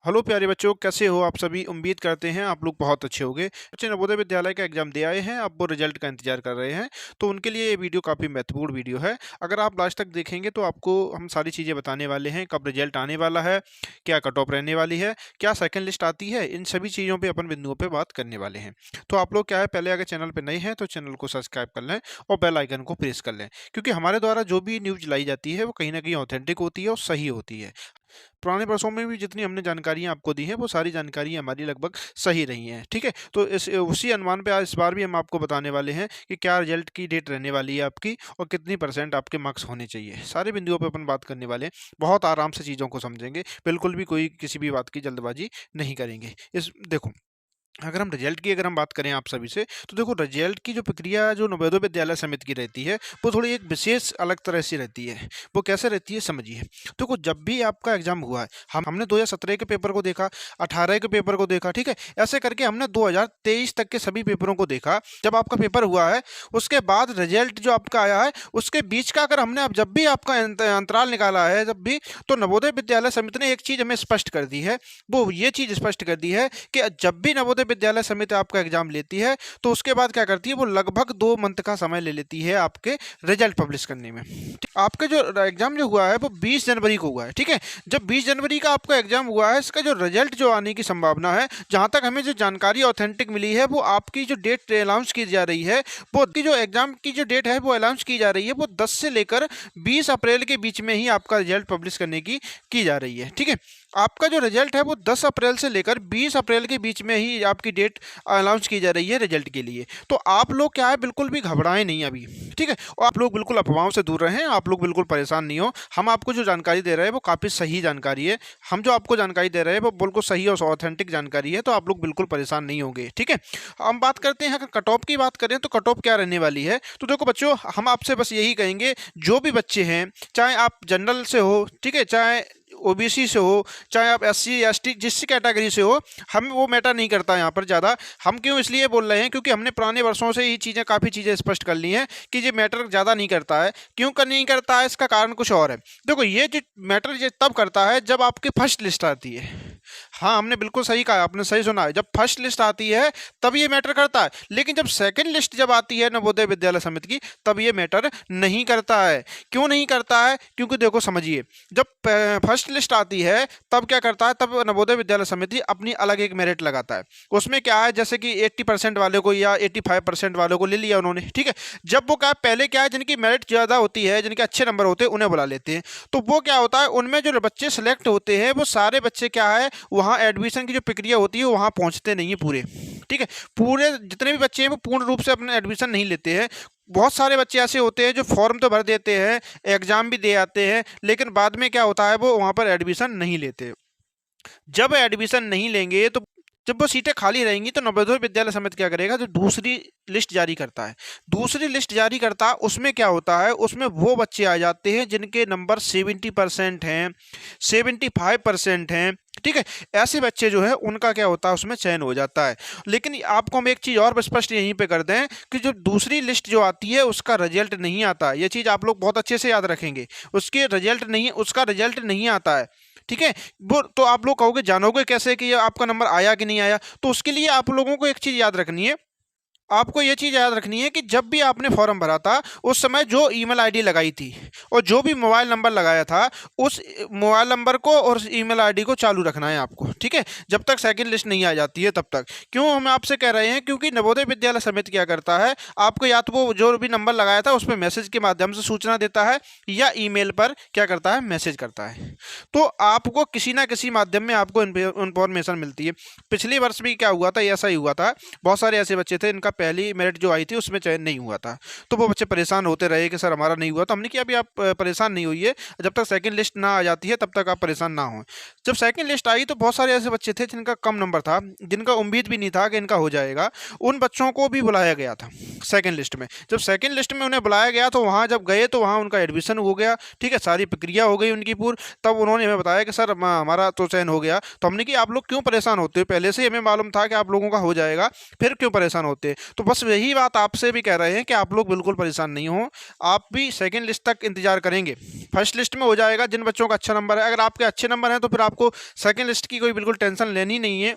Hello प्यारे बच्चों, कैसे हो आप सभी। उम्मीद करते हैं आप लोग बहुत अच्छे होंगे। बच्चे नवोदय विद्यालय का एग्जाम दे आए हैं, अब वो रिजल्ट का इंतजार कर रहे हैं। तो उनके लिए ये वीडियो काफ़ी महत्वपूर्ण वीडियो है। अगर आप लास्ट तक देखेंगे तो आपको हम सारी चीज़ें बताने वाले हैं, कब रिजल्ट आने वाला है, क्या कट ऑफ रहने वाली है, क्या सेकंड लिस्ट आती है, इन सभी चीज़ों पे अपन बिंदुओं पे बात करने वाले हैं। तो आप लोग क्या है, पहले अगर चैनल पे नए हैं तो चैनल को सब्सक्राइब कर लें और बेल आइकन को प्रेस कर लें, क्योंकि हमारे द्वारा जो भी न्यूज़ लाई जाती है वो कहीं ना कहीं ऑथेंटिक होती है और सही होती है। पुराने वर्षों में भी जितनी हमने जानकारियाँ आपको दी हैं, वो सारी जानकारियाँ हमारी लगभग सही रही हैं, ठीक है? तो इस उसी अनुमान पे आज इस बार भी हम आपको बताने वाले हैं कि क्या रिजल्ट की डेट रहने वाली है आपकी और कितनी परसेंट आपके मार्क्स होने चाहिए। सारे बिंदुओं पे अपन बात करने वाले हैं, बहुत आराम से चीज़ों को समझेंगे, बिल्कुल भी कोई किसी भी बात की जल्दबाजी नहीं करेंगे। इस देखो, अगर हम बात करें आप सभी से, तो देखो रिजल्ट की जो प्रक्रिया जो नवोदय विद्यालय समिति की रहती है, वो थोड़ी एक विशेष अलग तरह से रहती है। वो कैसे रहती है समझिए। देखो, जब भी आपका एग्जाम हुआ है, हमने 2017 के पेपर को देखा, 18 के पेपर को देखा, ठीक है, ऐसे करके हमने 2023 तक के सभी पेपरों को देखा। जब आपका पेपर हुआ है, उसके बाद रिजल्ट जो आपका आया है, उसके बीच का अगर हमने अब जब भी आपका अंतराल निकाला है, जब भी, तो नवोदय विद्यालय समिति ने एक चीज़ हमें स्पष्ट कर दी है। वो ये चीज़ स्पष्ट कर दी है कि जब भी नवोदय विद्यालय समिति आपका एग्जाम लेती है, तो उसके बाद क्या करती है, वो लगभग 2 मंथ का समय ले लेती है आपके रिजल्ट पब्लिश करने में। आपका जो एग्जाम जो हुआ है वो 20 जनवरी को हुआ है, ठीक है। जब 20 जनवरी का आपका एग्जाम हुआ है, इसका जो रिजल्ट जो आने की संभावना है, जहां तक हमें जो जानकारी ऑथेंटिक मिली है, वो आपकी जो डेट अनाउंस की जा रही है, वो की जो एग्जाम की जो डेट है वो अनाउंस की जा रही है, वो 10 से लेकर 20 अप्रैल के बीच में ही आपका रिजल्ट पब्लिश करने की जा रही है, ठीक है। आपका जो रिजल्ट है वो 10 अप्रैल से लेकर 20 अप्रैल के बीच में ही आपकी डेट अनाउंस की जा रही है रिजल्ट के लिए। तो आप लोग क्या है, बिल्कुल भी घबराएं नहीं अभी, ठीक है। और आप लोग बिल्कुल अफवाहों से दूर रहें, आप लोग बिल्कुल परेशान नहीं हो। हम आपको जो जानकारी दे रहे हैं वो काफ़ी सही जानकारी है। हम जो आपको जानकारी दे रहे हैं वो बिल्कुल सही और ऑथेंटिक जानकारी है, तो आप लोग बिल्कुल परेशान नहीं होंगे, ठीक है। हम बात करते हैं, अगर कट ऑफ की बात करें तो कट ऑफ क्या रहने वाली है। तो देखो बच्चों, हम आपसे बस यही कहेंगे, जो भी बच्चे हैं, चाहे आप जनरल से हो, ठीक है, चाहे ओबीसी से हो, चाहे आप एससी एसटी जिस कैटेगरी से हो, हमें वो मैटर नहीं करता यहाँ पर ज़्यादा। हम क्यों इसलिए बोल रहे हैं, क्योंकि हमने पुराने वर्षों से ही चीज़ें काफ़ी चीज़ें स्पष्ट कर ली हैं कि ये मैटर ज़्यादा नहीं करता है। क्यों नहीं करता है, इसका कारण कुछ और है। देखो, ये जो मैटर तब करता है जब आपकी फर्स्ट लिस्ट आती है। हाँ, हमने बिल्कुल सही कहा, आपने सही सुना है। जब फर्स्ट लिस्ट आती है तब ये मैटर करता है, लेकिन जब सेकंड लिस्ट जब आती है नवोदय विद्यालय समिति की, तब ये मैटर नहीं करता है। क्यों नहीं करता है, क्योंकि देखो समझिए, जब फर्स्ट लिस्ट आती है तब क्या करता है, तब नवोदय विद्यालय समिति अपनी अलग एक मेरिट लगाता है। उसमें क्या है, जैसे कि 80% वाले को या 85% वालों को ले लिया उन्होंने, ठीक है। जब वो क्या, पहले क्या है, जिनकी मेरिट ज़्यादा होती है, जिनके अच्छे नंबर होते हैं, उन्हें बुला लेते हैं। तो वो क्या होता है, उनमें जो बच्चे सेलेक्ट होते हैं, वो सारे बच्चे क्या है, वहाँ एडमिशन की जो प्रक्रिया होती है वहाँ पहुँचते नहीं है पूरे, ठीक है। पूरे जितने भी बच्चे हैं वो पूर्ण रूप से अपने एडमिशन नहीं लेते हैं। बहुत सारे बच्चे ऐसे होते हैं जो फॉर्म तो भर देते हैं, एग्जाम भी दे आते हैं, लेकिन बाद में क्या होता है, वो वहाँ पर एडमिशन नहीं लेते। जब एडमिशन नहीं लेंगे, तो जब वो सीटें खाली रहेंगी, तो नवोदय विद्यालय समिति क्या करेगा, जो दूसरी लिस्ट जारी करता है, दूसरी लिस्ट जारी करता है, उसमें क्या होता है, उसमें वो बच्चे आ जाते हैं जिनके नंबर 70% हैं, 75% हैं, ठीक है। ऐसे बच्चे जो है उनका क्या होता है, उसमें चयन हो जाता है। लेकिन आपको हम एक चीज़ और स्पष्ट यहीं पे कर दें कि जो दूसरी लिस्ट जो आती है उसका रिजल्ट नहीं आता। ये चीज़ आप लोग बहुत अच्छे से याद रखेंगे, उसका रिजल्ट नहीं आता है, ठीक है। वो तो आप लोग कहोगे, जानोगे कैसे कि ये आपका नंबर आया कि नहीं आया। तो उसके लिए आप लोगों को एक चीज़ याद रखनी है, आपको ये चीज़ याद रखनी है कि जब भी आपने फॉर्म भरा था, उस समय जो ईमेल आईडी लगाई थी और जो भी मोबाइल नंबर लगाया था, उस मोबाइल नंबर को और ईमेल आईडी को चालू रखना है आपको, ठीक है, जब तक सेकंड लिस्ट नहीं आ जाती है तब तक। क्यों हम आपसे कह रहे हैं, क्योंकि नवोदय विद्यालय समिति क्या करता है, आपको या तो वो जो भी नंबर लगाया था उस पर मैसेज के माध्यम से सूचना देता है, या ईमेल पर क्या करता है, मैसेज करता है। तो आपको किसी ना किसी माध्यम में आपको इन्फॉर्मेशन मिलती है। पिछले वर्ष भी क्या हुआ था, ऐसा ही हुआ था। बहुत सारे ऐसे बच्चे थे, इनका पहली मेरिट जो आई थी उसमें चयन नहीं हुआ था, तो वो बच्चे परेशान होते रहे कि सर हमारा नहीं हुआ। तो हमने कहा अभी आप परेशान नहीं होइए, जब तक सेकंड लिस्ट ना आ जाती है तब तक आप परेशान ना हो। जब सेकंड लिस्ट आई तो बहुत सारे ऐसे बच्चे थे जिनका कम नंबर था, जिनका उम्मीद भी नहीं था कि इनका हो जाएगा, उन बच्चों को भी बुलाया गया था सेकंड लिस्ट में। जब सेकंड लिस्ट में उन्हें बुलाया गया तो वहाँ जब गए तो वहाँ उनका एडमिशन हो गया, ठीक है, सारी प्रक्रिया हो गई उनकी पूरी। तब उन्होंने हमें बताया कि सर हमारा तो चयन हो गया। तो हमने कि आप लोग क्यों परेशान होते हो, पहले से ही हमें मालूम था कि आप लोगों का हो जाएगा, फिर क्यों परेशान होते हैं। तो बस यही बात आपसे भी कह रहे हैं कि आप लोग बिल्कुल परेशान नहीं हो, आप भी सेकंड लिस्ट तक इंतजार करेंगे। फर्स्ट लिस्ट में हो जाएगा जिन बच्चों का अच्छा नंबर है। अगर आपके अच्छे नंबर हैं तो फिर आपको सेकंड लिस्ट की कोई बिल्कुल टेंशन लेनी नहीं है।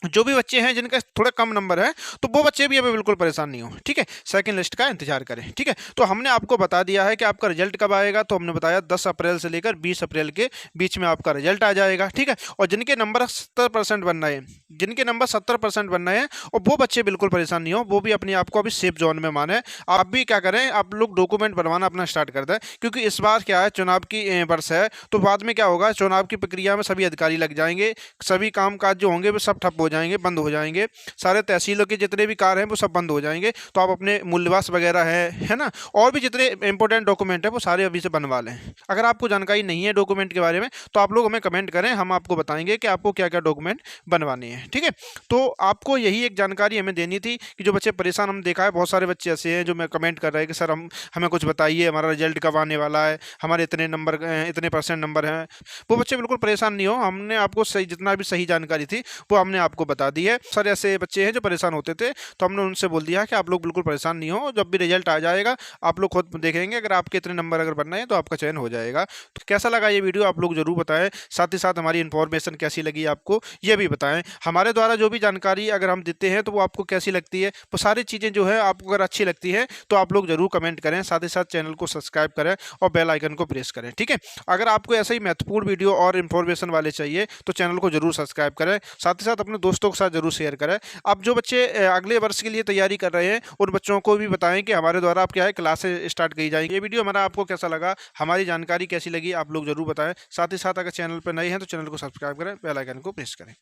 जो भी बच्चे हैं जिनका थोड़ा कम नंबर है तो वो बच्चे भी अभी बिल्कुल परेशान नहीं हो, ठीक है। सेकंड लिस्ट का इंतजार करें, ठीक है। तो हमने आपको बता दिया है कि आपका रिजल्ट कब आएगा, तो हमने बताया 10 अप्रैल से लेकर 20 अप्रैल के बीच में आपका रिजल्ट आ जाएगा, ठीक है। और जिनके नंबर 70% बनना है, जिनके नंबर 70% बनना है, और वो बच्चे बिल्कुल परेशान नहीं हो, वो भी अपने आप को अभी सेफ जोन में माने। आप भी क्या करें, आप लोग डॉक्यूमेंट बनवाना अपना स्टार्ट कर दें, क्योंकि इस बार क्या है, चुनाव की वर्ष है। तो बाद में क्या होगा, चुनाव की प्रक्रिया में सभी अधिकारी लग जाएंगे, सभी काम काज जो होंगे वो सब ठप हो जाएंगे, बंद हो जाएंगे। सारे तहसीलों के जितने भी कार्य हैं वो सब बंद हो जाएंगे। तो आप अपने मूल्यवास वगैरह है ना, और भी जितने इंपॉर्टेंट डॉक्यूमेंट है वो सारे अभी से बनवा लें। अगर आपको जानकारी नहीं है डॉक्यूमेंट के बारे में तो आप लोग हमें कमेंट करें, हम आपको बताएंगे कि आपको क्या क्या डॉक्यूमेंट बनवाने हैं, ठीक है। तो आपको यही एक जानकारी हमें देनी थी कि जो बच्चे परेशान, हम देखा है बहुत सारे बच्चे ऐसे हैं जो मैं कमेंट कर रहे हैं कि सर हमें कुछ बताइए, हमारा रिजल्ट कब आने वाला है, हमारे इतने नंबर, इतने परसेंट नंबर हैं। वो बच्चे बिल्कुल परेशान नहीं हो, हमने आपको सही, जितना भी सही जानकारी थी वो हमने आपको बता दी है। सर ऐसे बच्चे हैं जो परेशान होते थे, तो हमने उनसे बोल दिया कि आप लोग बिल्कुल परेशान नहीं हो, जब भी रिजल्ट आ जाएगा आप लोग खुद देखेंगे, अगर आपके इतने नंबर अगर बनना है तो आपका चयन हो जाएगा। तो कैसा लगा ये वीडियो आप लोग जरूर बताएं, साथ ही साथ हमारी इन्फॉर्मेशन कैसी लगी आपको ये भी बताएं। हमारे द्वारा जो भी जानकारी अगर हम देते हैं तो वो आपको कैसी लगती है, वो सारी चीज़ें जो है आपको अगर अच्छी लगती है तो आप लोग जरूर कमेंट करें, साथ ही साथ चैनल को सब्सक्राइब करें और बेल आइकन को प्रेस करें, ठीक है। अगर आपको ऐसा ही महत्वपूर्ण वीडियो और इन्फॉर्मेशन वाले चाहिए तो चैनल को जरूर सब्सक्राइब करें, साथ ही साथ अपने दोस्तों के साथ जरूर शेयर करें। अब जो बच्चे अगले वर्ष के लिए तैयारी कर रहे हैं उन बच्चों को भी बताएं कि हमारे द्वारा आप क्या है क्लासेस स्टार्ट की जाएंगी। ये वीडियो हमारा आपको कैसा लगा, हमारी जानकारी कैसी लगी, आप लोग जरूर बताएं। साथ ही साथ अगर चैनल पर नए हैं तो चैनल को सब्सक्राइब करें, बेल आइकन को प्रेस करें।